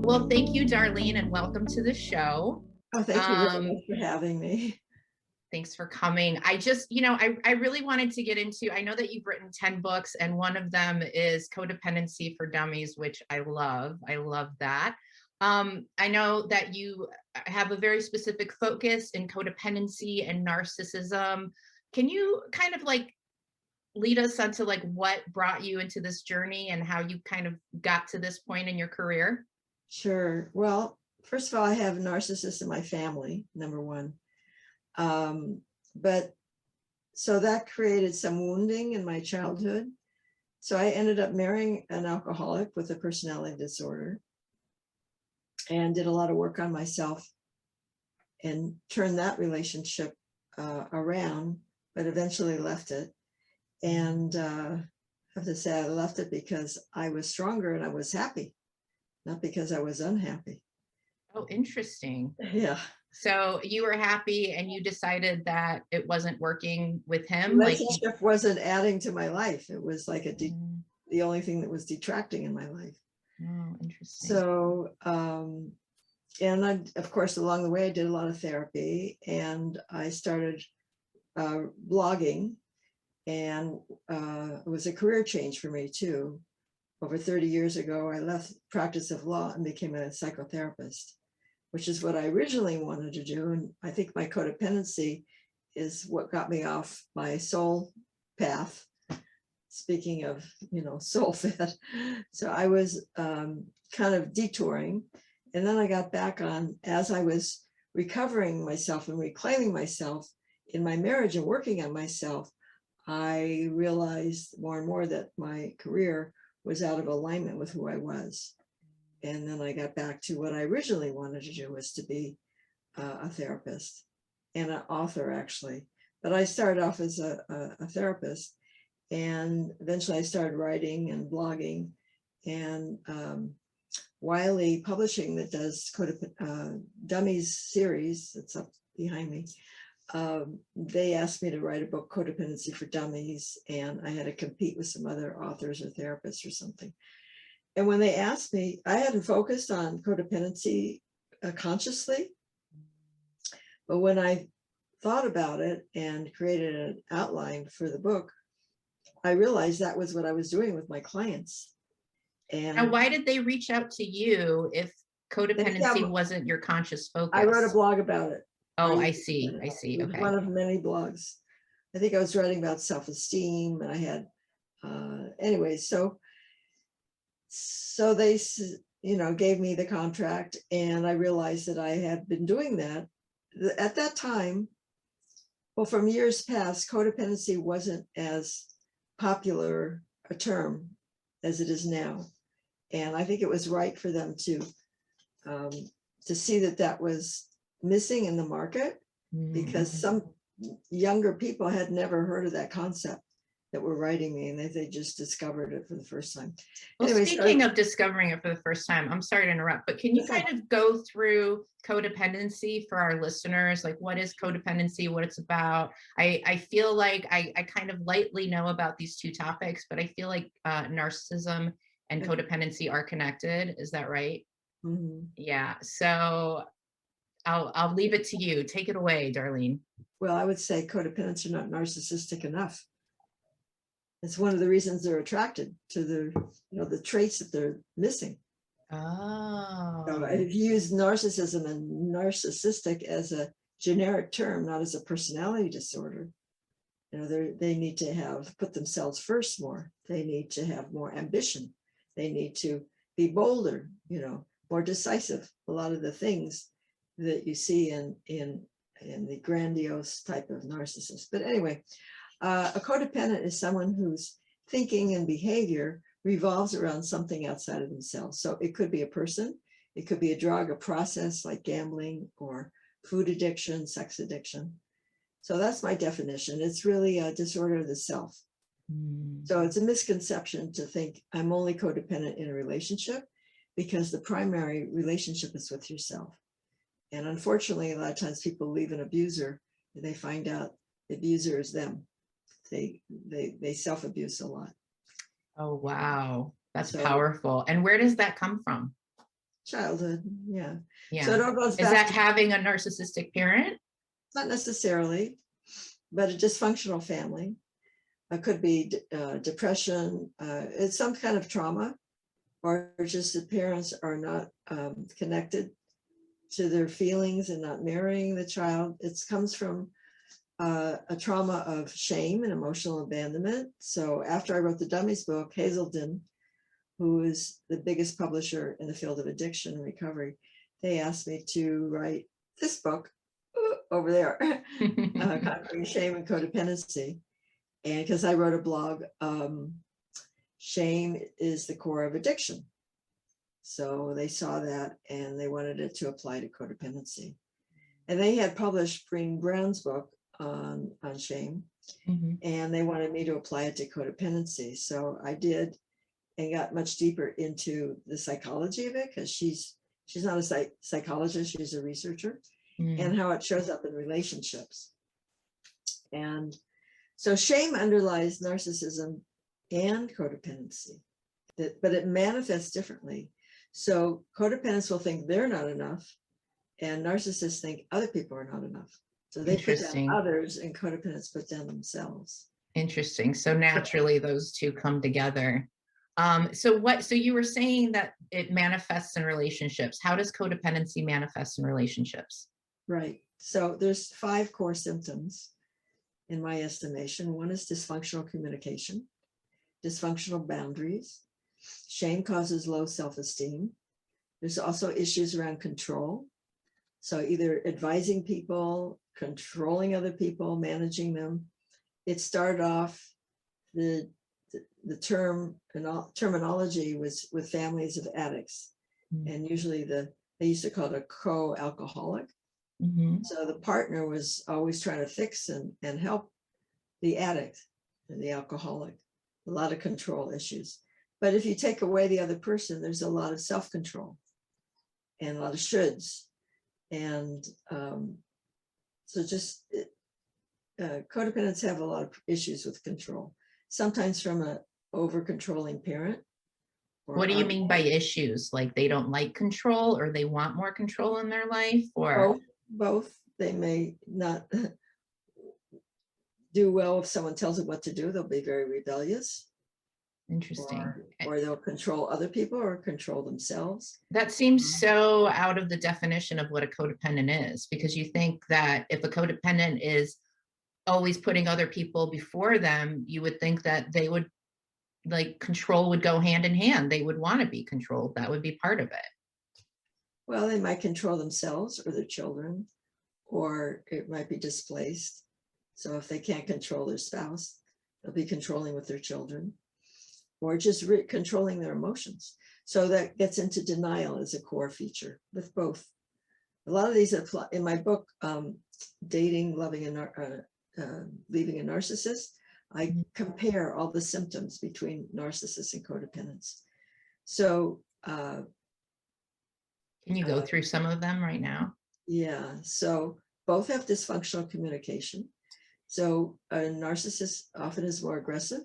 Well, thank you, Darlene, and welcome to the show. Oh, thank you very Um, much for having me. Thanks for coming. I just, I really wanted to get into, I know that you've written 10 books, and one of them is Codependency for Dummies, which I love. I love that. I know that you have a very specific focus in codependency and narcissism. Can you kind of like lead us onto like what brought you into this journey and how you kind of got to this point in your career? Sure. Well, first of all, I have narcissists in my family, number one. Um, but so that created some wounding in my childhood. So I ended up marrying an alcoholic with a personality disorder and did a lot of work on myself and turned that relationship around, but eventually left it. And I have to say I left it because I was stronger and I was happy, not because I was unhappy. Oh, interesting. Yeah. So you were happy and you decided that it wasn't working with him, like you. Relationship wasn't adding to my life. It was like Mm, the only thing that was detracting in my life. oh, interesting. So, and I, of course, along the way, I did a lot of therapy and I started blogging, and it was a career change for me too. Over 30 years ago, I left practice of law and became a psychotherapist, which is what I originally wanted to do. And I think my codependency is what got me off my soul path. Speaking of, Soulfed. So I was kind of detouring. And then I got back on as I was recovering myself and reclaiming myself in my marriage and working on myself. I realized more and more that my career was out of alignment with who I was. And then I got back to what I originally wanted to do, was to be a therapist and an author, actually. But I started off as a therapist, and eventually I started writing and blogging. And Wiley Publishing, that does Dummies series, that's up behind me, they asked me to write a book, Codependency for Dummies, and I had to compete with some other authors or therapists or something. And when they asked me, I hadn't focused on codependency consciously, but when I thought about it and created an outline for the book, I realized that was what I was doing with my clients. Now, And why did they reach out to you if they codependency have, wasn't your conscious I wrote a focus? blog about it. Oh, I I see. I see. It was one Okay. of many blogs. I think I was writing about self-esteem, and I had, anyway, so they, gave me the contract, and I realized that I had been doing that. At that time, well, from years past, codependency wasn't as popular a term as it is now. And I think it was right for them um, to see that that was missing in the market, because Mhm. some younger people had never heard of that concept that were writing me, and they just discovered it for the first time. Well, Anyway, so speaking of discovering it for the first time, I'm sorry to interrupt, but can you it's like, kind of go through codependency for our listeners? Like, what is codependency, what it's about? I feel like I kind of lightly know about these two topics, but I feel like narcissism and codependency are connected. Is that right? mhm. Yeah. So I'll leave it to you. Take it away, Darlene. Well, I would say codependents are not narcissistic enough. It's one of the reasons they're attracted to the traits that they're missing. So Oh. if you use narcissism and narcissistic as a generic term, not as a personality disorder, they need to have put themselves first more. They need to have more ambition. They need to be bolder, more decisive. A lot of the things that you see in the grandiose type of narcissist. But anyway, a codependent is someone whose thinking and behavior revolves around something outside of themselves. So it could be a person, it could be a drug, a process like gambling or food addiction, sex addiction. So that's my definition. It's really a disorder of the self. Mm. So it's a misconception to think I'm only codependent in a relationship, because the primary relationship is with yourself. And unfortunately, a lot of times people leave an abuser and they find out the abuser is them. They self-abuse a lot. Oh, wow. That's So powerful. And where does that come from? childhood. Yeah. So Yeah. it all goes Is back that to, having a narcissistic parent? not necessarily, but a dysfunctional family. It could be depression. It's some kind of trauma, or just the parents are not connected to their feelings and not mirroring the child. It comes from a trauma of shame and emotional abandonment. So after I wrote the Dummies book, Hazelden, who is the biggest publisher in the field of addiction and recovery, they asked me to write this book over there, Conquering Shame and Codependency. And because I wrote a blog, shame is the core of addiction. So they saw that and they wanted it to apply to codependency. And they had published Green Brown's book on shame, and they wanted me to apply it to codependency. So I did, and got much deeper into the psychology of it, because she's not a psychologist, she's a researcher, and how it shows up in relationships. And so shame underlies narcissism and codependency, but it manifests differently. So codependents will think they're not enough, and narcissists think other people are not enough. So they put down others, and codependents put down themselves. Interesting. So naturally those two come together. So you were saying that it manifests in relationships. How does codependency manifest in relationships? Right. So there's 5 core symptoms in my estimation. One is dysfunctional communication, dysfunctional boundaries. Shame causes low self-esteem. There's also issues around control. So either advising people, controlling other people, managing them. It started off, the terminology was with families of addicts. And usually they used to call it a co-alcoholic. So the partner was always trying to fix and help the addict and the alcoholic. A lot of control issues. But if you take away the other person, there's a lot of self-control and a lot of shoulds. And so just codependents have a lot of issues with control, sometimes from an over-controlling parent. What do you mean by issues? Like they don't like control, or they want more control in their life, or both. They may not do well if someone tells them what to do. They'll be very rebellious. Interesting. Or they'll control other people or control themselves. That seems so out of the definition of what a codependent is, because you think that if a codependent is always putting other people before them, you would think that they would, like, control would go hand in hand. They would want to be controlled. That would be part of it. Well, they might control themselves or their children, or it might be displaced. So if they can't control their spouse, they'll be controlling with their children, or just controlling their emotions. So that gets into denial as a core feature with both. A lot of these apply in my book, Dating, Loving, and Leaving a Narcissist. I compare all the symptoms between narcissists and codependents. So can you go through some of them right now? Yeah, so both have dysfunctional communication. So a narcissist often is more aggressive,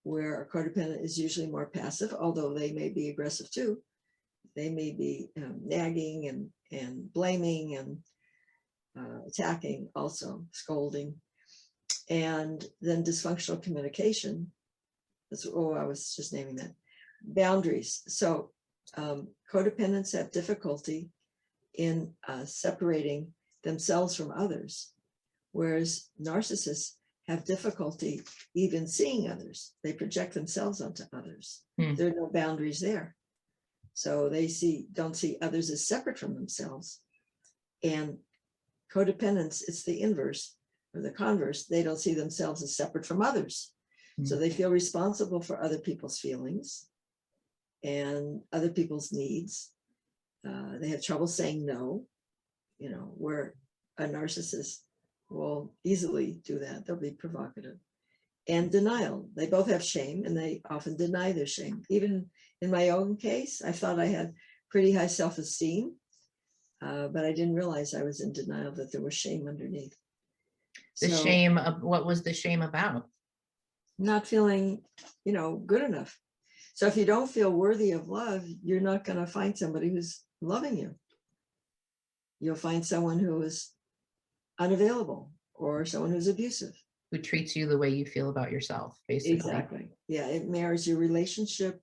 where a codependent is usually more passive, although they may be aggressive too. They may be nagging and blaming and attacking, also scolding. And then dysfunctional communication, I was just naming that. Boundaries. So codependents have difficulty in separating themselves from others, whereas narcissists have difficulty even seeing others. They project themselves onto others. There are no boundaries there. So they don't see others as separate from themselves. And codependents, it's the inverse or the converse. They don't see themselves as separate from others. So they feel responsible for other people's feelings and other people's needs. They have trouble saying no, where a narcissist will easily do that. They'll be provocative. And denial. They both have shame, and they often deny their shame. Even in my own case, I thought I had pretty high self-esteem, but I didn't realize I was in denial that there was shame underneath. The shame of, what was the shame about? Not feeling, good enough. So if you don't feel worthy of love, you're not going to find somebody who's loving you. You'll find someone who is unavailable or someone who's abusive. Who treats you the way you feel about yourself, basically. Exactly. Yeah, it mirrors your relationship,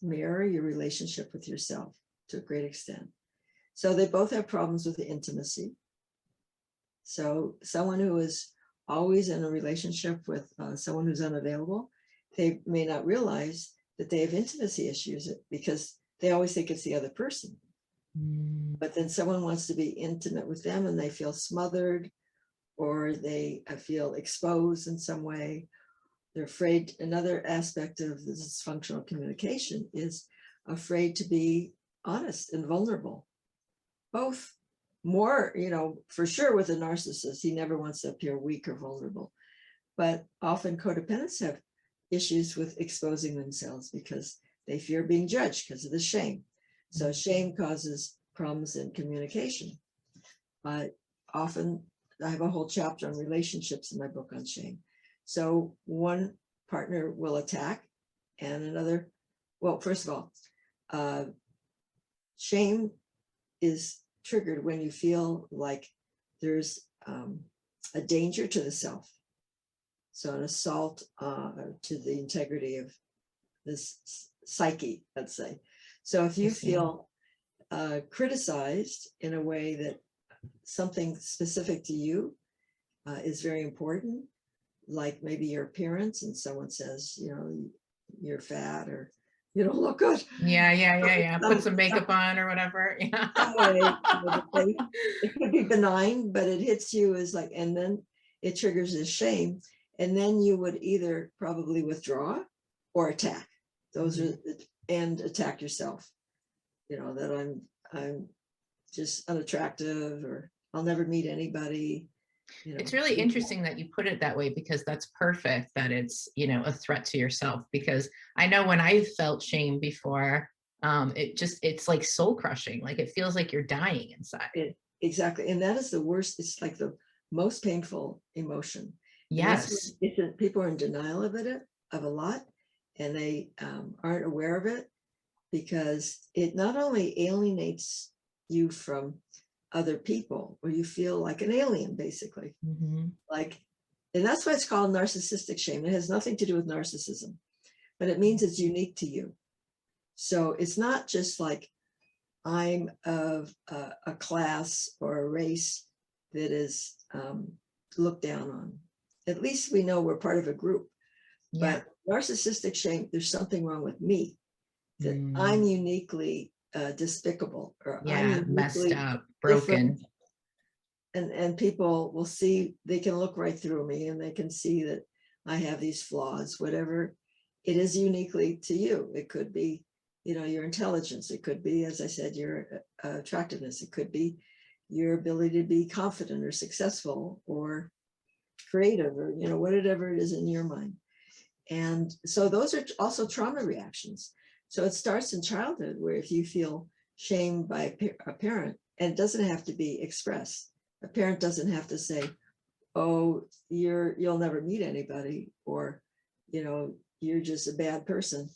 mirror your relationship with yourself to a great extent. So they both have problems with the intimacy. So someone who is always in a relationship with someone who's unavailable, they may not realize that they have intimacy issues because they always think it's the other person. But then someone wants to be intimate with them and they feel smothered, or they feel exposed in some way. They're afraid. Another aspect of this dysfunctional communication is afraid to be honest and vulnerable. Both more, for sure with a narcissist, he never wants to appear weak or vulnerable. But often codependents have issues with exposing themselves because they fear being judged because of the shame. So shame causes problems in communication. Often, I have a whole chapter on relationships in my book on shame. So one partner will attack and another, well, first of all, shame is triggered when you feel like there's a danger to the self. So an assault to the integrity of this psyche, let's say. So if you feel criticized in a way that something specific to you is very important, like maybe your appearance, and someone says, you're fat or you don't look good. Yeah. Put some makeup on or whatever. Yeah. Some way, it could be benign, but it hits you as like, and then it triggers this shame. And then you would either probably withdraw or attack. Those are, and attack yourself. That I'm just unattractive, or I'll never meet anybody. It's really interesting that you put it that way, because that's perfect that it's, a threat to yourself, because I know when I felt shame before, it's like soul crushing. Like it feels like you're dying inside. Exactly. And that is the worst. It's like the most painful emotion. Yes. People are in denial of a lot, and they aren't aware of it, because it not only alienates you from other people, or you feel like an alien, basically. And that's why it's called narcissistic shame. It has nothing to do with narcissism, but it means it's unique to you. So it's not just like I'm of a class or a race that is looked down on. At least we know we're part of a group. But narcissistic shame, there's something wrong with me, that I'm uniquely despicable, or I'm messed up, broken. And people will see, they can look right through me and they can see that I have these flaws, whatever it is uniquely to you. It could be, your intelligence. It could be, as I said, your attractiveness. It could be your ability to be confident or successful or creative, or, whatever it is in your mind. And so those are also trauma reactions. So it starts in childhood, where if you feel shamed by a parent, and it doesn't have to be expressed. A parent doesn't have to say, oh, you'll never meet anybody, or, you're just a bad person.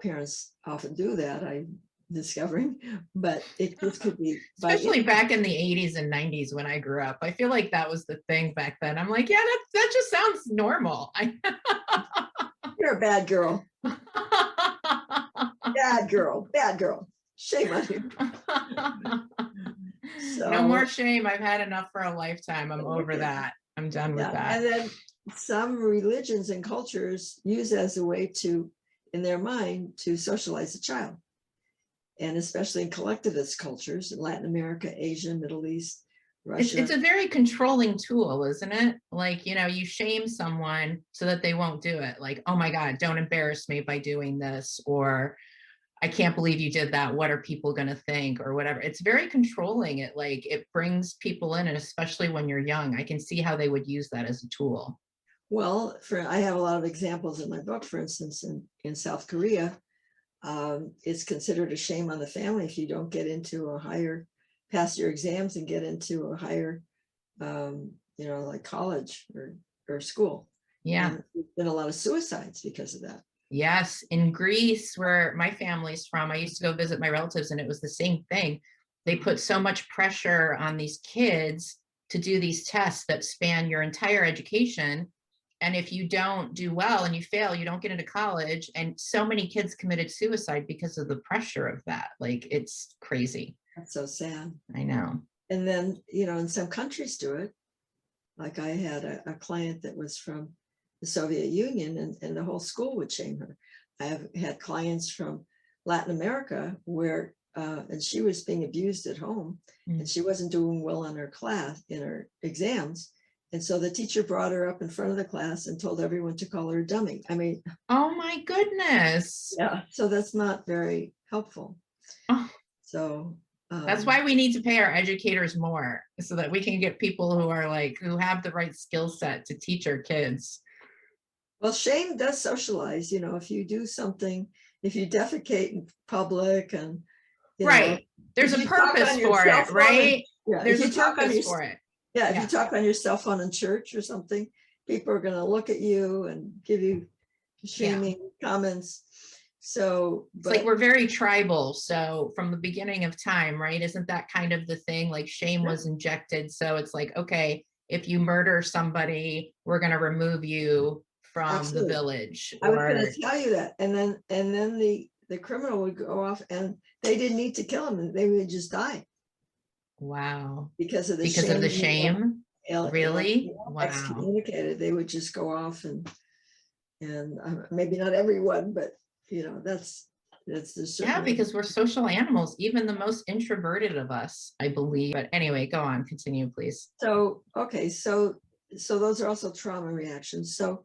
Parents often do that, I'm discovering, but it just could be. Especially back in the 80s and 90s when I grew up. I feel like that was the thing back then. I'm like, yeah, that just sounds normal. You're a bad girl. Bad girl. Shame on you. So, no more shame. I've had enough for a lifetime. I'm over that. I'm done with that. And then some religions and cultures use it as a way to, in their mind, to socialize a child. And especially in collectivist cultures in Latin America, Asia, Middle East, Russia. It's a very controlling tool, isn't it? Like, you shame someone so that they won't do it. Like, oh my God, don't embarrass me by doing this, or I can't believe you did that. What are people going to think, or whatever? It's very controlling. It brings people in, and especially when you're young, I can see how they would use that as a tool. Well, I have a lot of examples in my book. For instance, in South Korea, it's considered a shame on the family if you don't get into pass your exams and get into a higher, like college or school. Yeah. And there's been a lot of suicides because of that. Yes, in Greece, where my family's from, I used to go visit my relatives and it was the same thing. They put so much pressure on these kids to do these tests that span your entire education. And if you don't do well and you fail, you don't get into college. And so many kids committed suicide because of the pressure of that. Like, it's crazy. That's so sad. I know. And then, you know, in some countries do it. Like I had a client that was from the Soviet Union, and the whole school would shame her. I have had clients from Latin America where, and she was being abused at home, and she wasn't doing well in her exams. And so the teacher brought her up in front of the class and told everyone to call her a dummy. I mean, oh my goodness. yeah, so that's not very helpful. Oh. So that's why we need to pay our educators more, so that we can get people who are like, who have the right skill set to teach our kids. Well, shame does socialize, you know, if you do something, if you defecate in public and, you right. know, There's a purpose for it, right? Yeah, there's a purpose for it. Yeah, if you talk on your cell phone in church or something, people are going to look at you and give you shaming comments. So it's like we're very tribal. So from the beginning of time, right? Isn't that kind of the thing? Like shame was injected. So it's like, okay, if you murder somebody, we're going to remove you from the village. I was going to tell you that. And then the criminal would go off and they didn't need to kill him. They would just die. Wow. Because of the shame. Really? Wow. Excommunicated. They would just go off and maybe not everyone, but you know, that's the because we're social animals, even the most introverted of us, I believe. But anyway, go on, continue, please. So, okay, so those are also trauma reactions. So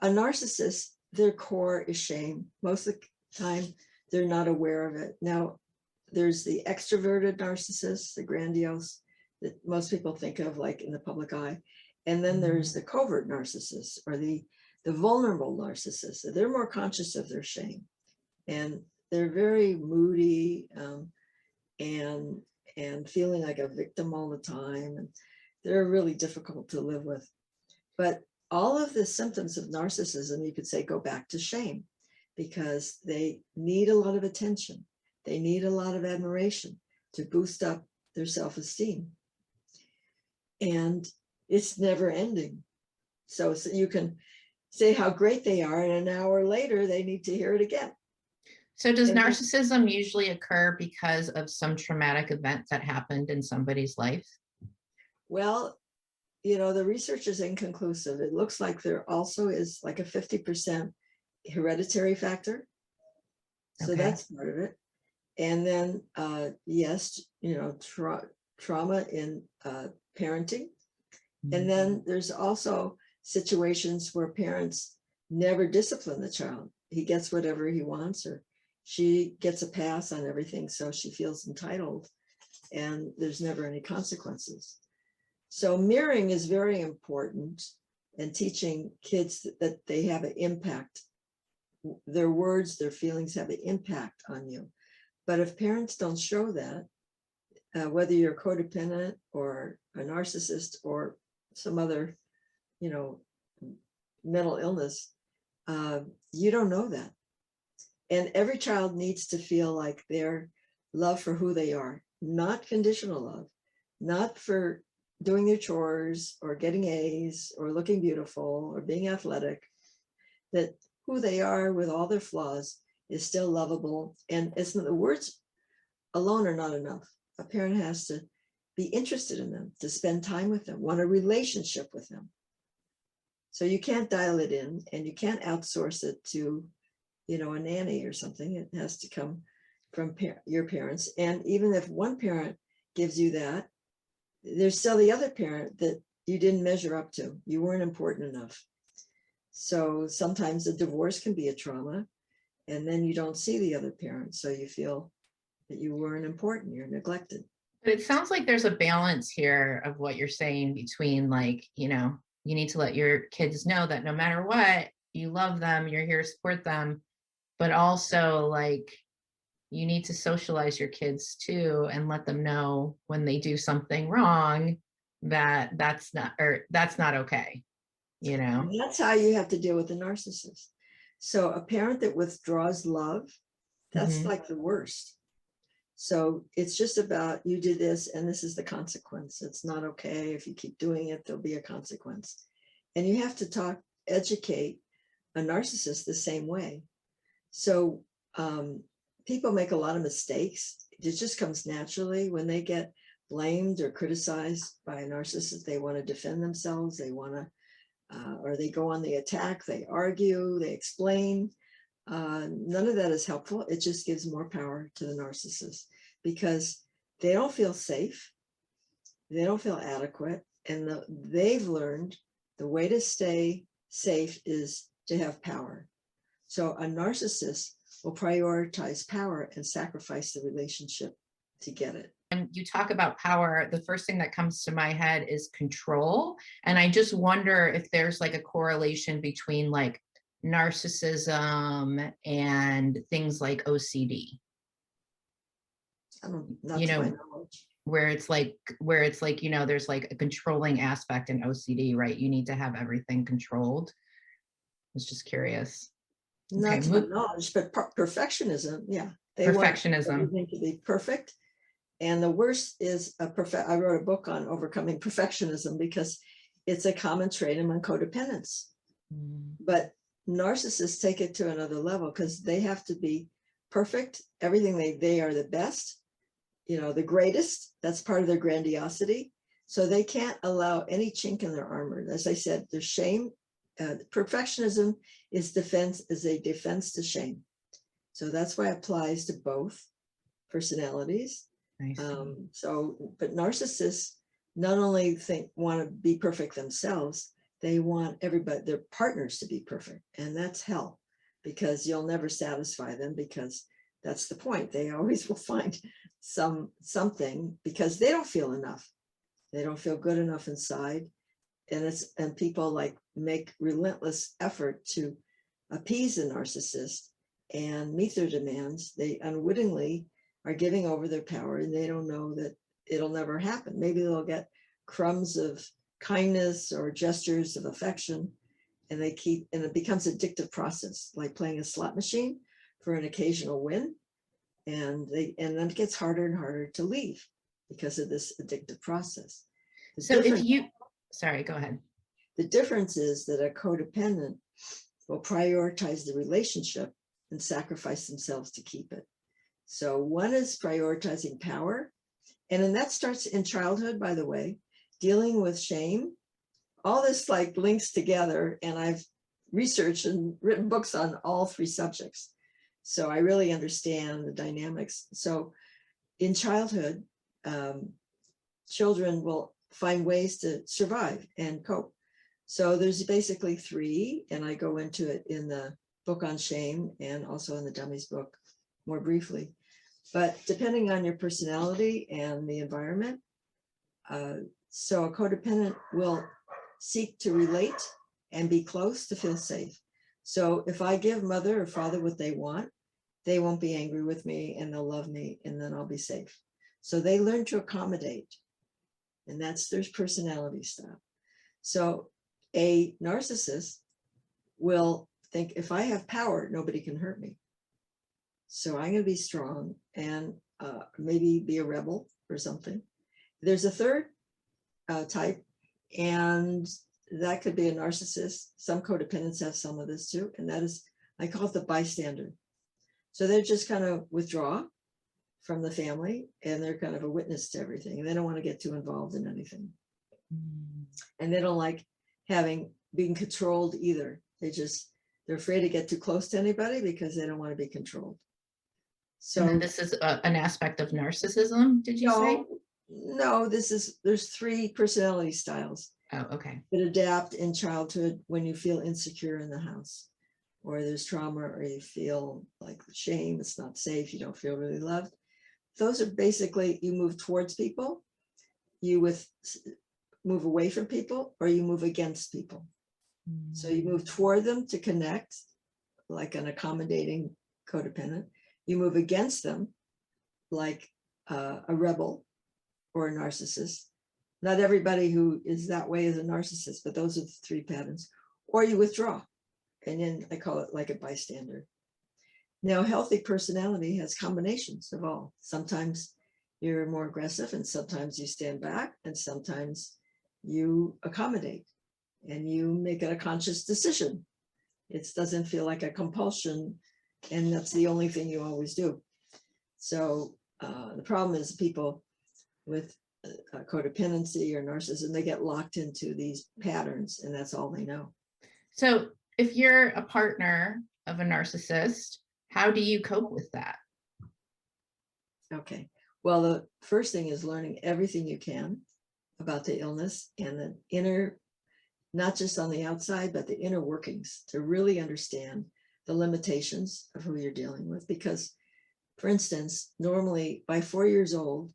a narcissist, their core is shame. Most of the time, they're not aware of it. Now, there's the extroverted narcissist, the grandiose, that most people think of like in the public eye. And then there's the covert narcissist, or the vulnerable narcissist. They're more conscious of their shame. And they're very moody and feeling like a victim all the time. And they're really difficult to live with. But all of the symptoms of narcissism, you could say, go back to shame, because they need a lot of attention. They need a lot of admiration to boost up their self-esteem. And it's never ending. So you can say how great they are, and an hour later, they need to hear it again. So does narcissism usually occur because of some traumatic event that happened in somebody's life? Well, you know, the research is inconclusive. It looks like there also is like a 50% hereditary factor. So that's part of it. And then, yes, you know, trauma in parenting. And then there's also situations where parents never discipline the child. He gets whatever he wants, or she gets a pass on everything, so she feels entitled, and there's never any consequences. So mirroring is very important, and teaching kids that they have an impact. Their words, their feelings have an impact on you. But if parents don't show that, whether you're codependent or a narcissist or some other, you know, mental illness, you don't know that. And every child needs to feel like their love for who they are, not conditional love, not for doing their chores or getting A's or looking beautiful or being athletic, that who they are with all their flaws is still lovable. And it's the words alone are not enough. A parent has to be interested in them, to spend time with them, want a relationship with them. So you can't dial it in, and you can't outsource it to, you know, a nanny or something. It has to come from your parents. And even if one parent gives you that, there's still the other parent that you didn't measure up to. You weren't important enough. So sometimes a divorce can be a trauma, and then you don't see the other parent. So you feel that you weren't important, you're neglected. But it sounds like there's a balance here of what you're saying between, like, you know, you need to let your kids know that no matter what, you love them, you're here to support them, but also like you need to socialize your kids too, and let them know when they do something wrong that that's not okay, you know. And that's how you have to deal with the narcissist. So a parent that withdraws love, that's like the worst. So it's just about, you did this and this is the consequence. It's not okay. If you keep doing it, there'll be a consequence. And you have to educate a narcissist the same way. So people make a lot of mistakes. It just comes naturally when they get blamed or criticized by a narcissist. They want to defend themselves. They want to, or they go on the attack. They argue, they explain. None of that is helpful. It just gives more power to the narcissist because they don't feel safe. They don't feel adequate. And they've learned the way to stay safe is to have power. So a narcissist will prioritize power and sacrifice the relationship to get it. When you talk about power, the first thing that comes to my head is control. And I just wonder if there's like a correlation between like narcissism and things like OCD. Not to my knowledge. Where it's like, you know, there's like a controlling aspect in OCD, right? You need to have everything controlled. I was just curious. Not to my knowledge, but perfectionism, yeah. They perfectionism. Want everything to be perfect. And the worst is I wrote a book on overcoming perfectionism because it's a common trait among codependents. But narcissists take it to another level because they have to be perfect. Everything they are the best, you know, the greatest. That's part of their grandiosity. So they can't allow any chink in their armor. As I said, there's shame. Perfectionism is a defense to shame. So that's why it applies to both personalities. But narcissists not only want to be perfect themselves, they want everybody, their partners, to be perfect. And that's hell, because you'll never satisfy them, because that's the point. They always will find something because they don't feel enough. They don't feel good enough inside. And people like make relentless effort to appease a narcissist and meet their demands. They unwittingly are giving over their power, and they don't know that it'll never happen. Maybe they'll get crumbs of kindness or gestures of affection, and it becomes an addictive process, like playing a slot machine for an occasional win. And then it gets harder and harder to leave because of this addictive process. Sorry, go ahead. The difference is that a codependent will prioritize the relationship and sacrifice themselves to keep it. So one is prioritizing power. And then that starts in childhood, by the way, dealing with shame. All this like links together. And I've researched and written books on all three subjects. So I really understand the dynamics. So in childhood, children will find ways to survive and cope. So there's basically three, and I go into it in the book on shame and also in the Dummies book more briefly. But depending on your personality and the environment, so a codependent will seek to relate and be close to feel safe. So if I give mother or father what they want, they won't be angry with me and they'll love me, and then I'll be safe. So they learn to accommodate, and that's their personality style. So a narcissist will think, if I have power, nobody can hurt me. So I'm going to be strong and maybe be a rebel or something. There's a third type, and that could be a narcissist. Some codependents have some of this too, and that is, I call it the bystander. So they're just kind of withdraw from the family, and they're kind of a witness to everything, and they don't want to get too involved in anything. And they don't like being controlled either. They're afraid to get too close to anybody because they don't want to be controlled. So this is an aspect of narcissism, did you say? No, there's three personality styles. Oh, okay. That adapt in childhood when you feel insecure in the house, or there's trauma, or you feel like shame, it's not safe, you don't feel really loved. Those are basically, you move towards people, you move away from people, or you move against people. So you move toward them to connect, like an accommodating codependent. You move against them, like a rebel or a narcissist. Not everybody who is that way is a narcissist, but those are the three patterns. Or you withdraw. and then I call it like a bystander. Now, healthy personality has combinations of all. Sometimes you're more aggressive, and sometimes you stand back, and sometimes you accommodate, and you make it a conscious decision. It doesn't feel like a compulsion, and that's the only thing you always do. So the problem is people with codependency or narcissism, they get locked into these patterns, and that's all they know. So if you're a partner of a narcissist, how do you cope with that? Okay. Well, the first thing is learning everything you can about the illness and the inner, not just on the outside, but the inner workings, to really understand the limitations of who you're dealing with. Because, for instance, normally by 4 years old,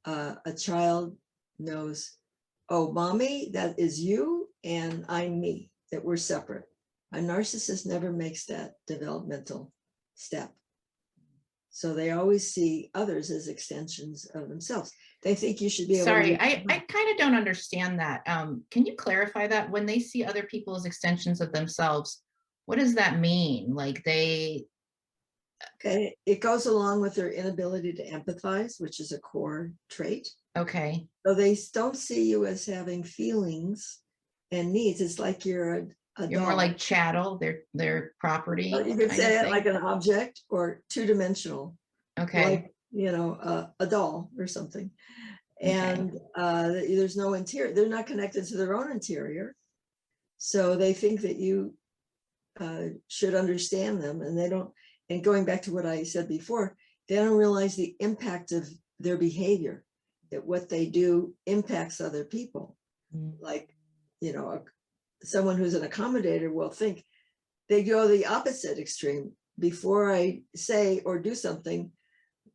a child knows, oh, mommy, that is you and I'm me, that we're separate. A narcissist never makes that developmental step. So they always see others as extensions of themselves. They think you should be able Sorry, to. I kind of don't understand that. Can you clarify that? When they see other people as extensions of themselves, what does that mean? Like they... Okay, it goes along with their inability to empathize, which is a core trait. Okay. So they don't see you as having feelings and needs. It's like you're a You're more doll. like chattel, their property. Or you could kind of say it thing? like an object or two-dimensional, Okay. like, you know, a doll or something. Okay. And there's no interior. They're not connected to their own interior. So they think that you should understand them, and they don't. And going back to what I said before, they don't realize the impact of their behavior, that what they do impacts other people. Like, you know, someone who's an accommodator will think, they go the opposite extreme. Before I say or do something,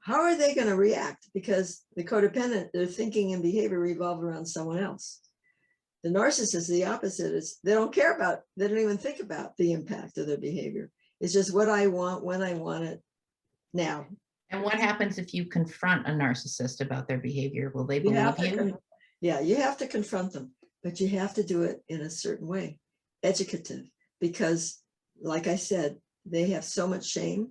how are they going to react? Because the codependent, their thinking and behavior revolve around someone else. The narcissist, the opposite, is they don't care about, they don't even think about the impact of their behavior. It's just what I want, when I want it, now. And what happens if you confront a narcissist about their behavior? Will they believe you? Yeah, you have to confront them, but you have to do it in a certain way, educative, because like I said, they have so much shame.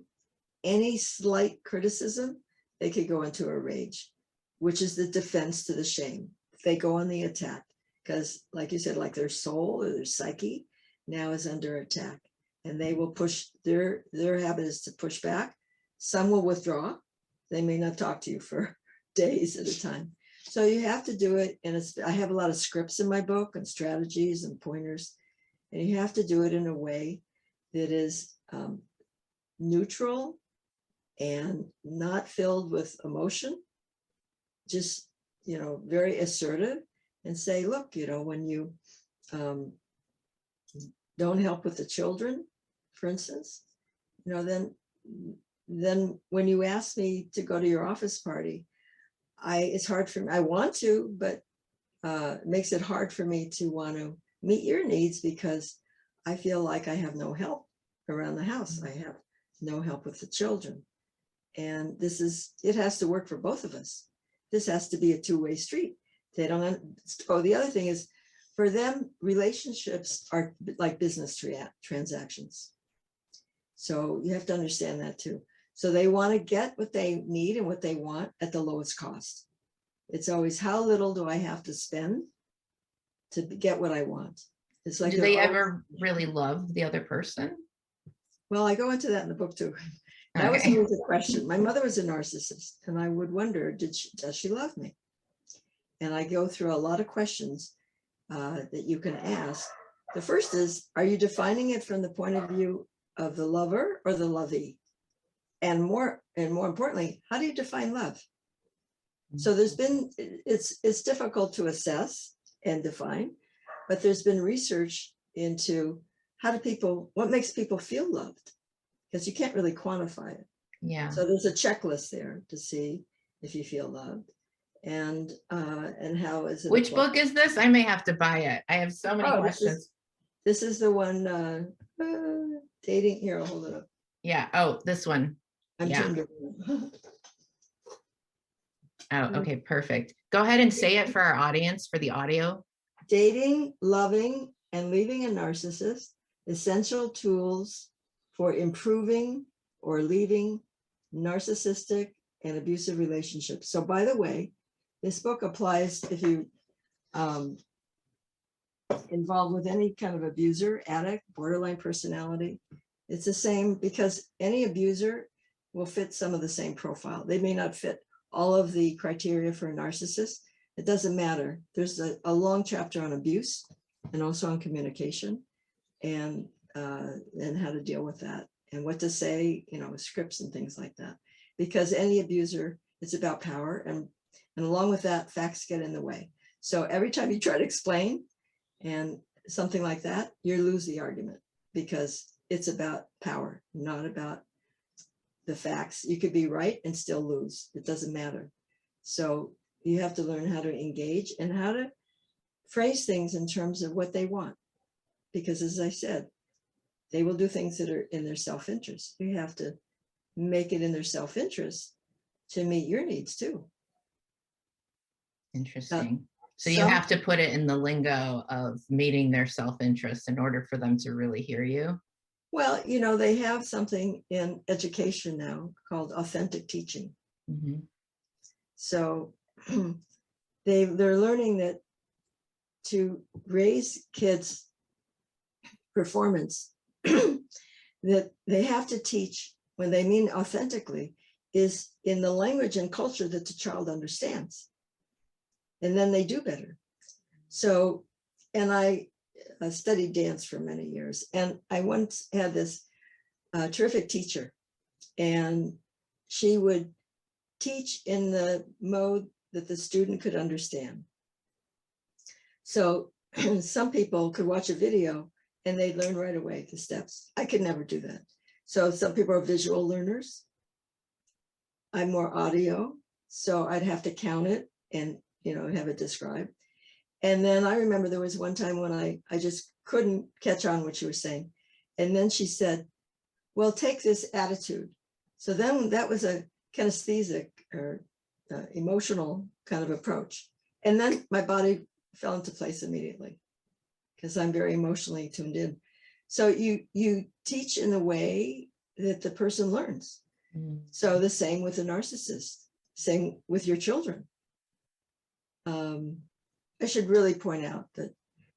Any slight criticism, they could go into a rage, which is the defense to the shame. They go on the attack because, like you said, like their soul or their psyche now is under attack, and they will push. Their habit is to push back. Some will withdraw. They may not talk to you for days at a time. So you have to do it. And I have a lot of scripts in my book and strategies and pointers, and you have to do it in a way that is neutral and not filled with emotion, just, you know, very assertive, and say, look, you know, when you don't help with the children, for instance, you know, then when you ask me to go to your office party, it's hard for me. I want to, but it makes it hard for me to want to meet your needs because I feel like I have no help around the house. I have no help with the children. And it has to work for both of us. This has to be a two-way street. They don't. Oh, the other thing is, for them, relationships are like business transactions. So you have to understand that too. So they want to get what they need and what they want at the lowest cost. It's always, how little do I have to spend to get what I want? It's like, do they ever really love the other person? Well, I go into that in the book too. That was always a question. My mother was a narcissist, and I would wonder, does she love me? And I go through a lot of questions that you can ask. The first is, are you defining it from the point of view of the lover or the lovee? And more importantly, how do you define love? So it's difficult to assess and define, but there's been research into what makes people feel loved, because you can't really quantify it. Yeah. So there's a checklist there to see if you feel loved, and how is it. Which book is this? I may have to buy it. I have so many questions. This is the one, dating. Here, I'll hold it up. Yeah. Oh, this one. Yeah. Oh, okay, perfect. Go ahead and say it for our audience, for the audio. Dating, loving, and leaving a narcissist essential tools for improving or leaving narcissistic and abusive relationships. So by the way, this book applies if you involved with any kind of abuser, addict, borderline personality. It's the same because any abuser will fit some of the same profile. They may not fit all of the criteria for a narcissist. It doesn't matter. There's a long chapter on abuse and also on communication and how to deal with that and what to say, scripts and things like that. Because any abuser, it's about power. And along with that, facts get in the way. So every time you try to explain and something like that, you lose the argument because it's about power, not about the facts. You could be right and still lose. It doesn't matter. So you have to learn how to engage and how to phrase things in terms of what they want. Because as I said, they will do things that are in their self-interest. You have to make it in their self-interest to meet your needs too. Interesting. So you have to put it in the lingo of meeting their self-interest in order for them to really hear you. Well, they have something in education now called authentic teaching. Mm-hmm. So they're learning that to raise kids' performance, that they have to teach, when they mean authentically, is in the language and culture that the child understands. And then they do better. So, and I studied dance for many years. And I once had this terrific teacher, and she would teach in the mode that the student could understand. So some people could watch a video and they'd learn right away the steps. I could never do that. So some people are visual learners. I'm more audio. So I'd have to count it and, have it described. And then I remember there was one time when I just couldn't catch on what she was saying. And then she said, well, take this attitude. So then that was a kinesthetic or emotional kind of approach. And then my body fell into place immediately because I'm very emotionally tuned in. So you teach in the way that the person learns. Mm. So the same with a narcissist, same with your children. I should really point out that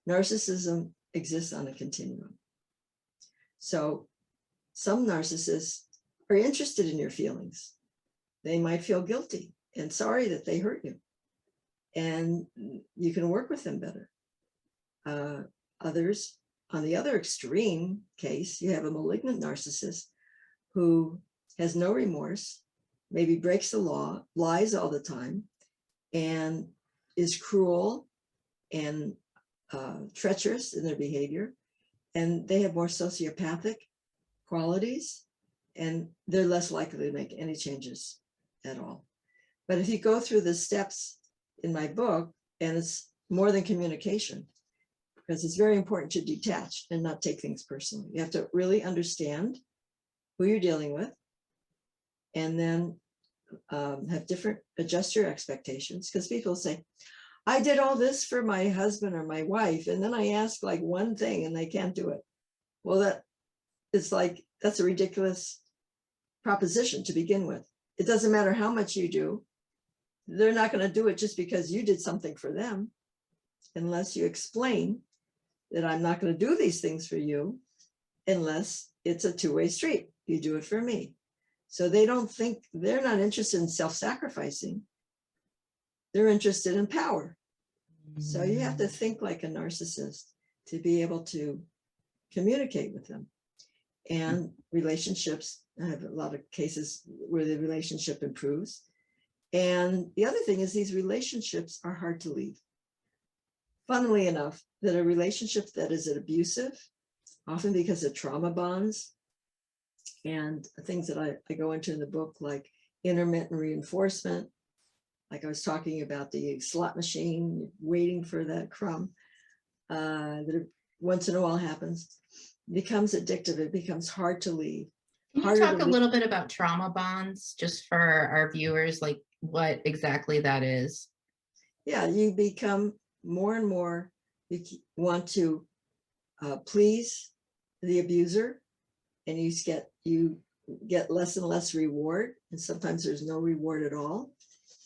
narcissism exists on a continuum. So some narcissists are interested in your feelings. They might feel guilty and sorry that they hurt you. And you can work with them better. Others, on the other extreme case, you have a malignant narcissist who has no remorse, maybe breaks the law, lies all the time, and is cruel and treacherous in their behavior. And they have more sociopathic qualities, and they're less likely to make any changes at all. But if you go through the steps in my book, and it's more than communication, because it's very important to detach and not take things personally. You have to really understand who you're dealing with, and then adjust your expectations. Because people say, I did all this for my husband or my wife, and then I ask like one thing and they can't do it. Well, that's a ridiculous proposition to begin with. It doesn't matter how much you do. They're not going to do it just because you did something for them, unless you explain that I'm not going to do these things for you unless it's a two-way street. You do it for me. So they're not interested in self-sacrificing. They're interested in power. So you have to think like a narcissist to be able to communicate with them. And relationships, I have a lot of cases where the relationship improves. And the other thing is these relationships are hard to leave. Funnily enough, that a relationship that is abusive, often because of trauma bonds and things that I go into in the book, like intermittent reinforcement, like I was talking about the slot machine, waiting for that crumb, that once in a while happens, becomes addictive. It becomes hard to leave. Can you talk a little bit about trauma bonds, just for our viewers, like what exactly that is? Yeah, you become more and more, you want to please the abuser, and you get less and less reward, and sometimes there's no reward at all,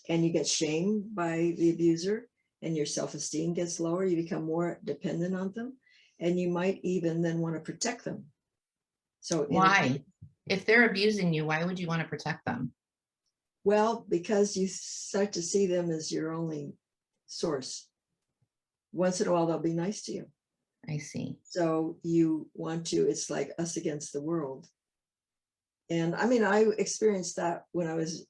and you get shamed by the abuser, and your self-esteem gets lower. You become more dependent on them, and you might even then want to protect them. So Why? If they're abusing you, why would you want to protect them? well, because you start to see them as your only source. Once in a while, they'll be nice to you. I see. So you want to, it's like us against the world. And I mean, I experienced that when I was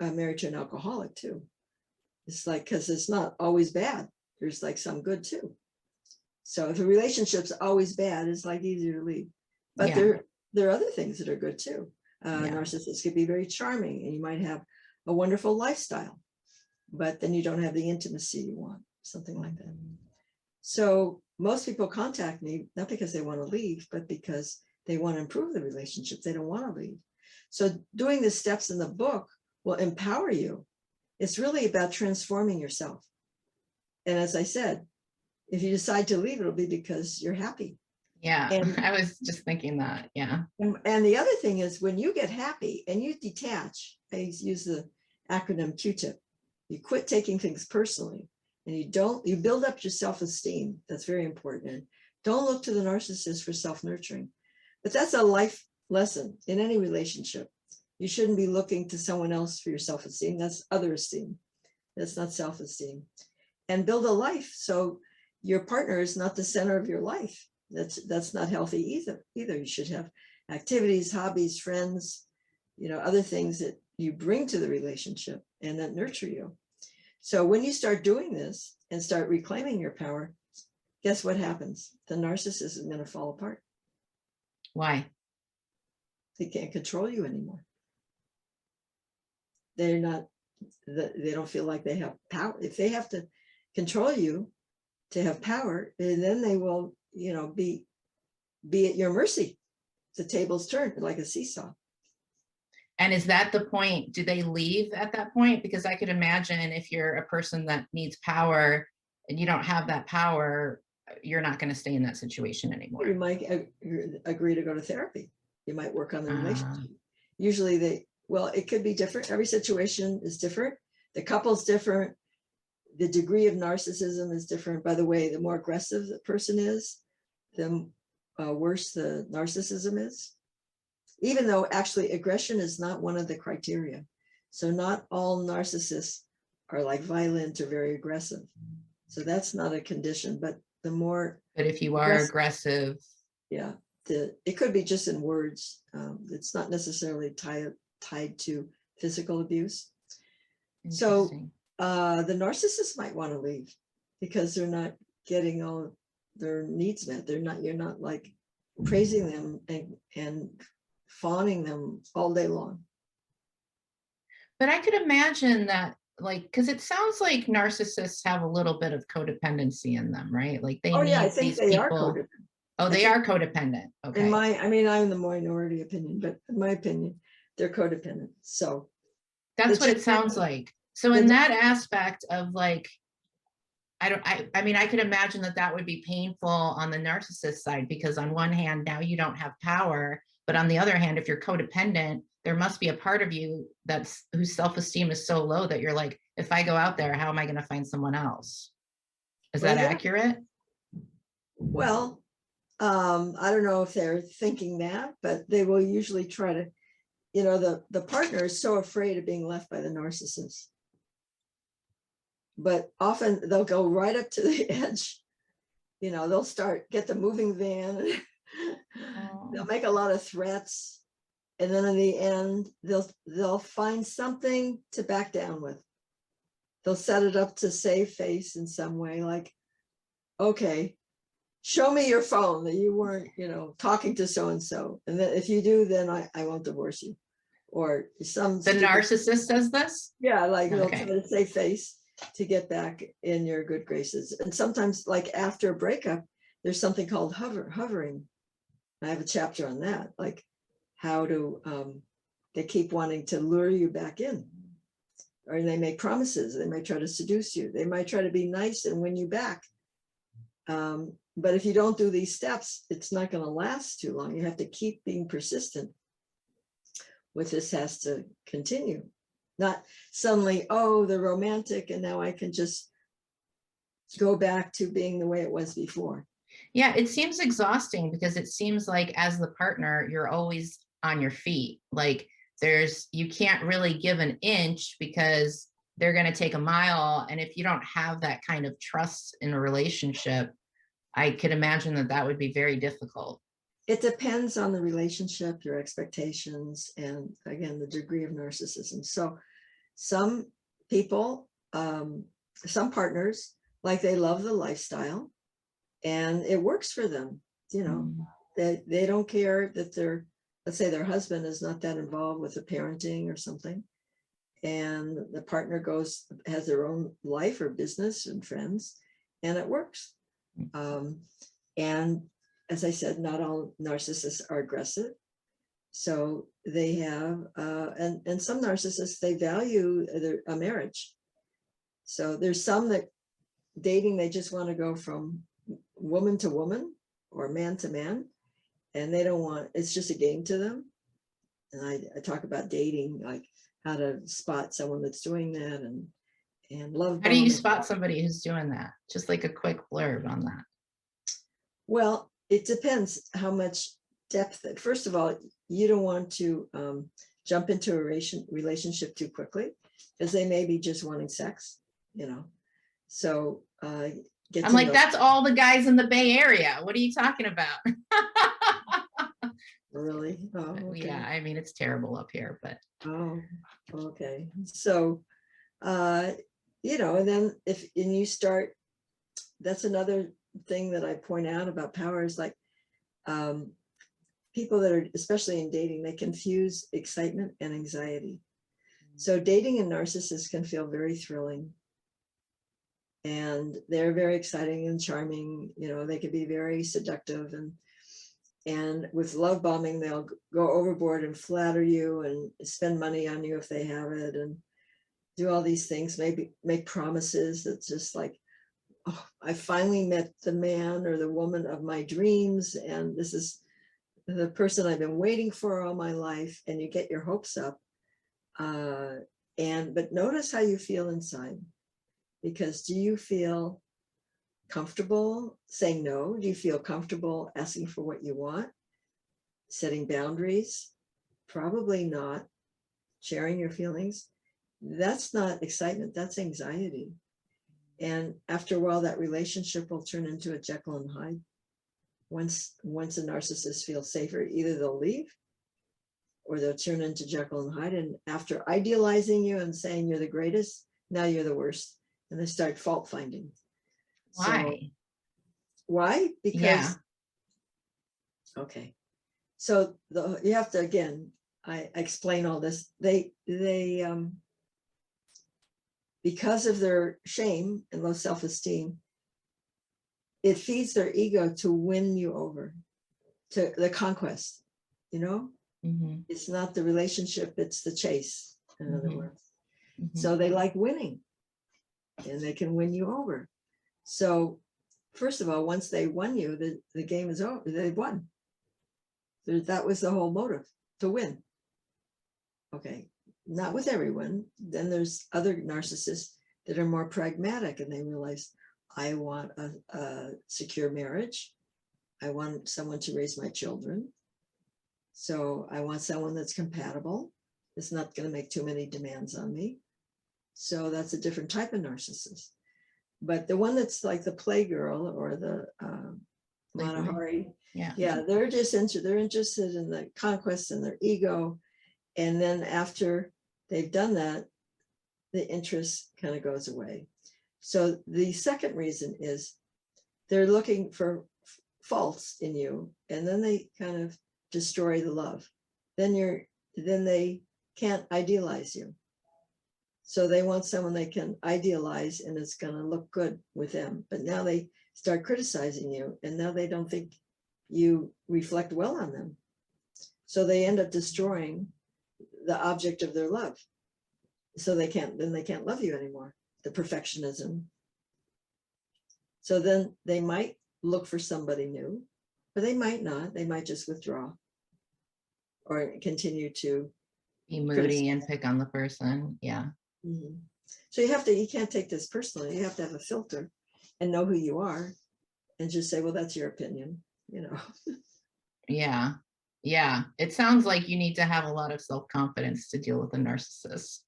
married to an alcoholic too. It's like, because it's not always bad. There's like some good too. So if a relationship's always bad, it's like easier to leave. But Yeah. there are other things that are good too. Narcissists could be very charming, and you might have a wonderful lifestyle, but then you don't have the intimacy you want, something like that. So most people contact me, not because they want to leave, but because they want to improve the relationship. They don't want to leave. So doing the steps in the book will empower you. It's really about transforming yourself. And as I said, if you decide to leave, it'll be because you're happy. Yeah, And I was just thinking that. Yeah. And the other thing is, when you get happy and you detach, I use the acronym Q-tip, you quit taking things personally, and you build up your self-esteem. That's very important. And don't look to the narcissist for self-nurturing. But that's a life lesson in any relationship. You shouldn't be looking to someone else for your self-esteem. That's other esteem. That's not self-esteem. And build a life so your partner is not the center of your life. That's not healthy either. You should have activities, hobbies, friends, other things that you bring to the relationship and that nurture you. So when you start doing this and start reclaiming your power, guess what happens? The narcissist is going to fall apart. Why? They can't control you anymore. They don't feel like they have power. If they have to control you to have power, then they will, be at your mercy. The tables turn like a seesaw. And is that the point? Do they leave at that point? Because I could imagine if you're a person that needs power and you don't have that power, you're not going to stay in that situation anymore. You might agree to go to therapy. You might work on the relationship. Usually it could be different. Every situation is different. The couple's different. The degree of narcissism is different. By the way, the more aggressive the person is, the worse the narcissism is. Even though actually aggression is not one of the criteria. So not all narcissists are like violent or very aggressive. So that's not a condition, but the more. But if you are aggressive. Yeah, it could be just in words. It's not necessarily tied to physical abuse. So the narcissist might want to leave because they're not getting all their needs met. You're not like praising them and fawning them all day long. But I could imagine that, because it sounds like narcissists have a little bit of codependency in them, right? Like they need I think these they people. Are codependent. Oh, they are codependent. Okay. I'm the minority opinion, but in my opinion, they're codependent. So that's what it sounds like. So in that aspect of I could imagine that would be painful on the narcissist side, because on one hand, now you don't have power, but on the other hand, if you're codependent, there must be a part of you whose self-esteem is so low that you're like, if I go out there, how am I going to find someone else? Is that accurate? Well, I don't know if they're thinking that, but they will usually try to, the partner is so afraid of being left by the narcissist. But often they'll go right up to the edge. They'll get the moving van. They'll make a lot of threats. And then in the end, they'll find something to back down with. They'll set it up to save face in some way, like, okay, show me your phone that you weren't, talking to so-and-so. And then if you do, then I won't divorce you. Or the narcissist says this? Yeah, like they'll try to save face to get back in your good graces. And sometimes, like after a breakup, there's something called hovering. I have a chapter on that, like how they keep wanting to lure you back in, or they make promises. They might try to seduce you. They might try to be nice and win you back. But if you don't do these steps, it's not going to last too long. You have to keep being persistent with this, has to continue. Not suddenly, oh, they're romantic and now I can just go back to being the way it was before. Yeah, it seems exhausting because it seems like as the partner, you're always on your feet. Like you can't really give an inch because they're going to take a mile. And if you don't have that kind of trust in a relationship, I could imagine that that would be very difficult. It depends on the relationship, your expectations, and again, the degree of narcissism. So some people, some partners, like they love the lifestyle and it works for them. You know, they don't care that let's say their husband is not that involved with the parenting or something. And the partner has their own life or business and friends, and it works. And as I said, not all narcissists are aggressive. So they have, and some narcissists, they value a marriage. So there's some that dating, they just want to go from woman to woman or man to man. And they don't want, it's just a game to them. And I talk about dating, like how to spot someone that's doing that and love. How do you spot somebody who's doing that? Just like a quick blurb on that. Well, it depends how much depth. First of all, you don't want to jump into a relationship too quickly because they may be just wanting sex, you know. So I'm like, that's all the guys in the Bay Area. What are you talking about? Really? Oh, okay. Yeah, I mean, it's terrible up here, but. Oh, okay. So, you know, and then and you start, that's another thing that I point out about power is like people that are, especially in dating, they confuse excitement and anxiety. So dating a narcissist can feel very thrilling. And they're very exciting and charming. You know, they can be very seductive, and with love bombing, they'll go overboard and flatter you and spend money on you if they have it, and do all these things, maybe make promises that's just like, oh, I finally met the man or the woman of my dreams, and this is the person I've been waiting for all my life, and you get your hopes up. But notice how you feel inside, because do you feel comfortable saying no? Do you feel comfortable asking for what you want? Setting boundaries? Probably not. Sharing your feelings? That's not excitement, that's anxiety. And after a while, that relationship will turn into a Jekyll and Hyde. Once a narcissist feels safer, either they'll leave or they'll turn into Jekyll and Hyde. And after idealizing you and saying you're the greatest, now you're the worst. And they start fault finding. Why? So, why? Because, yeah. Okay. So you have to, again, I explain all this. They because of their shame and low self-esteem, it feeds their ego to win you over, to the conquest, you know? Mm-hmm. It's not the relationship, it's the chase, in other words. Mm-hmm. So they like winning, and they can win you over. So first of all, once they won you, the game is over, they've won. That was the whole motive, to win. Okay, not with everyone. Then there's other narcissists that are more pragmatic, and they realize, I want a secure marriage. I want someone to raise my children. So I want someone that's compatible. It's not going to make too many demands on me. So that's a different type of narcissist. But the one that's like the playgirl or the Manahari, yeah, they're just they're interested in the conquest and their ego. And then after they've done that, the interest kind of goes away. So the second reason is they're looking for faults in you, and then they kind of destroy the love. Then they can't idealize you. So they want someone they can idealize, and it's going to look good with them. But now they start criticizing you, and now they don't think you reflect well on them. So they end up destroying the object of their love. So they can't love you anymore. The perfectionism. So then they might look for somebody new, or they might not. They might just withdraw or continue to Be moody criticize. and pick on the person. Yeah. Mhm. So you can't take this personally. You have to have a filter and know who you are and just say, well, that's your opinion, you know. Yeah. Yeah. It sounds like you need to have a lot of self-confidence to deal with a narcissist.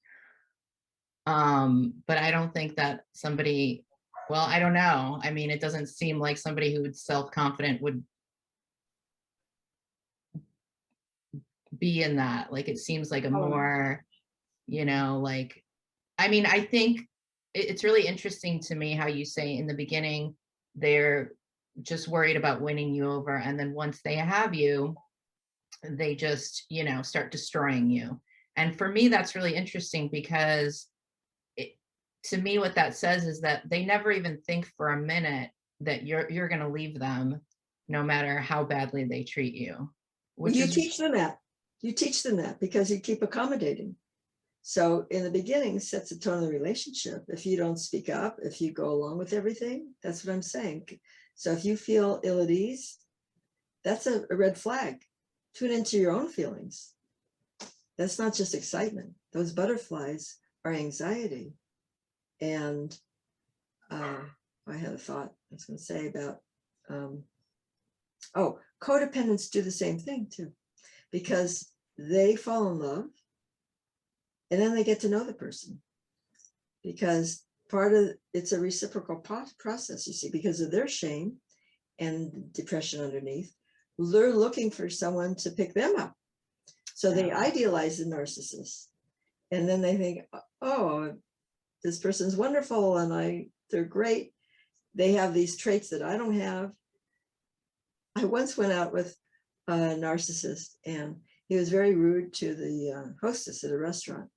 But I don't think that somebody, well, I don't know. I mean, it doesn't seem like somebody who's self-confident would be in that. Like, it seems like a Oh, more, like, I mean, I think it's really interesting to me how you say in the beginning, they're just worried about winning you over. And then once they have you, they just, start destroying you. And for me, that's really interesting because to me, what that says is that they never even think for a minute that you're going to leave them no matter how badly they treat you, which you is, teach them that. You teach them that because you keep accommodating. So in the beginning, sets the tone of the relationship. If you don't speak up, if you go along with everything, that's what I'm saying. So if you feel ill at ease, that's a red flag. Tune into your own feelings. That's not just excitement. Those butterflies are anxiety. And I had a thought I was going to say about, codependents do the same thing too, because they fall in love and then they get to know the person, because part of it's a reciprocal process, you see, because of their shame and depression underneath. They're looking for someone to pick them up. So they idealize the narcissist. And then they think, oh, this person's wonderful and they're great. They have these traits that I don't have. I once went out with a narcissist and he was very rude to the hostess at a restaurant.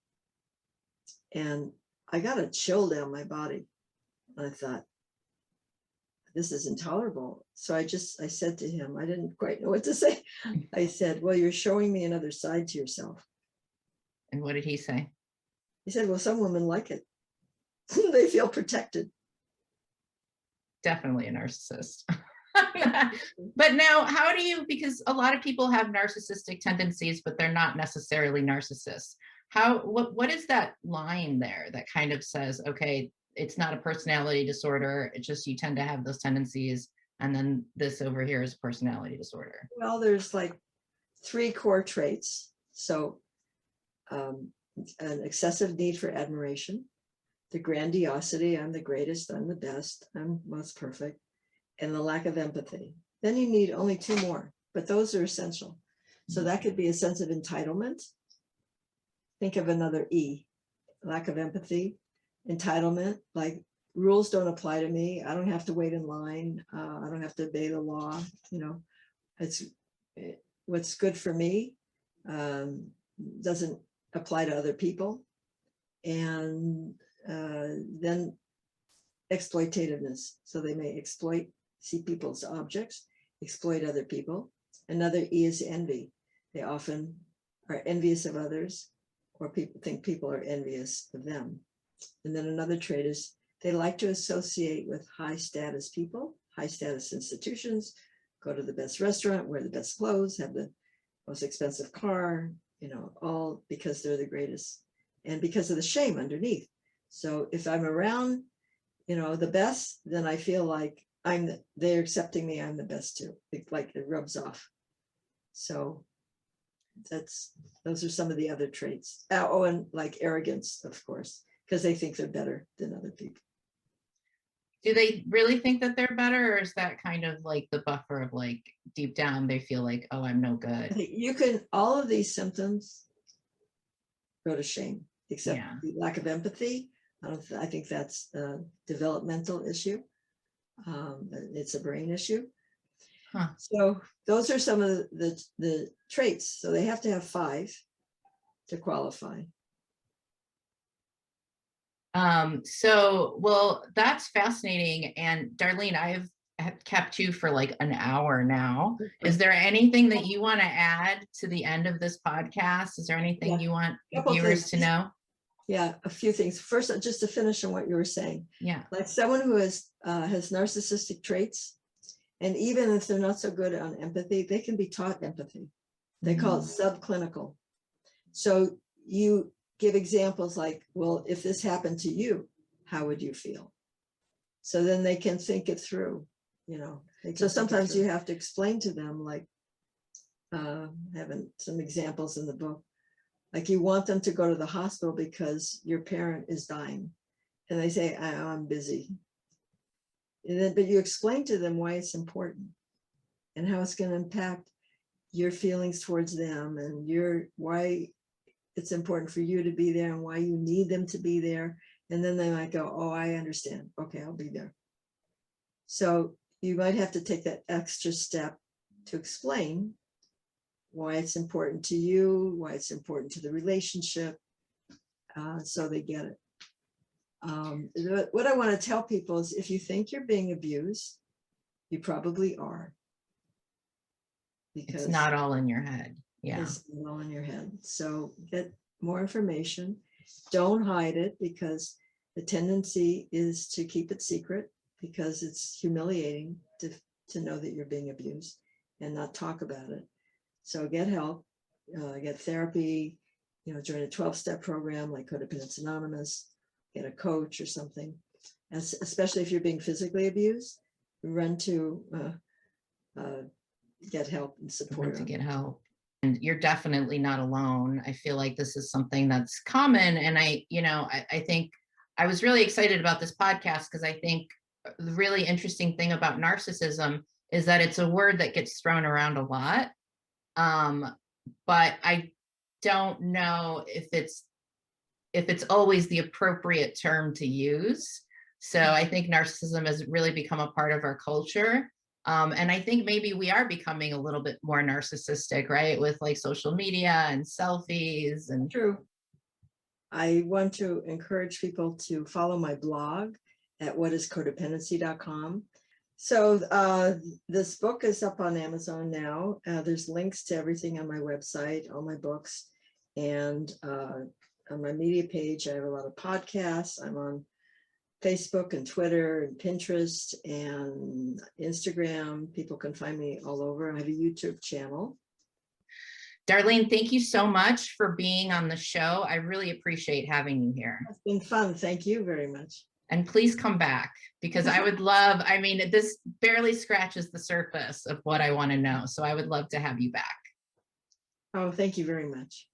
And I got a chill down my body. I thought, this is intolerable. So I said to him, I didn't quite know what to say. I said, well, you're showing me another side to yourself. and what did he say? He said, well, some women like it. They feel protected. Definitely a narcissist. But now, how do you, because a lot of people have narcissistic tendencies, but they're not necessarily narcissists. What is that line there that kind of says, okay, it's not a personality disorder, it's just you tend to have those tendencies, and then this over here is personality disorder? Well, there's like 3 core traits. So an excessive need for admiration, the grandiosity, I'm the greatest, I'm the best, I'm most perfect, and the lack of empathy. Then you need only 2 more, but those are essential. So that could be a sense of entitlement. Think of another E, lack of empathy, entitlement, like rules don't apply to me. I don't have to wait in line. I don't have to obey the law. It's what's good for me doesn't apply to other people. And then exploitativeness. So they may see people as objects, exploit other people. Another E is envy. They often are envious of others, or people think people are envious of them. And then another trait is they like to associate with high status people, high status institutions, go to the best restaurant, wear the best clothes, have the most expensive car, all because they're the greatest and because of the shame underneath. So if I'm around, the best, then I feel like they're accepting me, I'm the best too. Like it rubs off. So those are some of the other traits. Oh, and like arrogance, of course, because they think they're better than other people. Do they really think that they're better, or is that kind of like the buffer of like deep down they feel like, oh, I'm no good? All of these symptoms go to shame, except Yeah. the lack of empathy. I think that's a developmental issue. It's a brain issue. Huh. So those are some of the traits. So they have to have 5 to qualify. Well, that's fascinating. And Darlene, have kept you for like an hour now. Is there anything that you want to add to the end of this podcast? Is there anything you want viewers to know? Yeah, a few things. First, just to finish on what you were saying, Yeah. like someone who has narcissistic traits, and even if they're not so good on empathy, they can be taught empathy. They call it subclinical. So you give examples like, well, if this happened to you, how would you feel? So then they can think it through, you know. So sometimes you have to explain to them, like, having some examples in the book, like you want them to go to the hospital because your parent is dying. And they say, I'm busy. And then, but you explain to them why it's important and how it's going to impact your feelings towards them, and why it's important for you to be there and why you need them to be there. And then they might go, oh, I understand. Okay, I'll be there. So you might have to take that extra step to explain why it's important to you, why it's important to the relationship, so they get it. What I want to tell people is, if you think you're being abused, you probably are. Because it's not all in your head. Yeah. It's not all in your head. So get more information. Don't hide it, because the tendency is to keep it secret, because it's humiliating to know that you're being abused and not talk about it. So get help, get therapy, you know, join a 12-step program like Codependency Anonymous, get a coach or something. Especially if you're being physically abused, run to get help and support. To get help. And you're definitely not alone. I feel like this is something that's common. And I think I was really excited about this podcast because I think the really interesting thing about narcissism is that it's a word that gets thrown around a lot. But I don't know if it's always the appropriate term to use. So I think narcissism has really become a part of our culture. And I think maybe we are becoming a little bit more narcissistic, right? With like social media and selfies and. True. I want to encourage people to follow my blog at whatiscodependency.com. So this book is up on Amazon now. There's links to everything on my website, all my books. And on my media page, I have a lot of podcasts. I'm on Facebook and Twitter and Pinterest and Instagram. People can find me all over. I have a YouTube channel. Darlene, thank you so much for being on the show. I really appreciate having you here. It's been fun. Thank you very much. And please come back, because I would love, this barely scratches the surface of what I want to know. So I would love to have you back. Oh, thank you very much.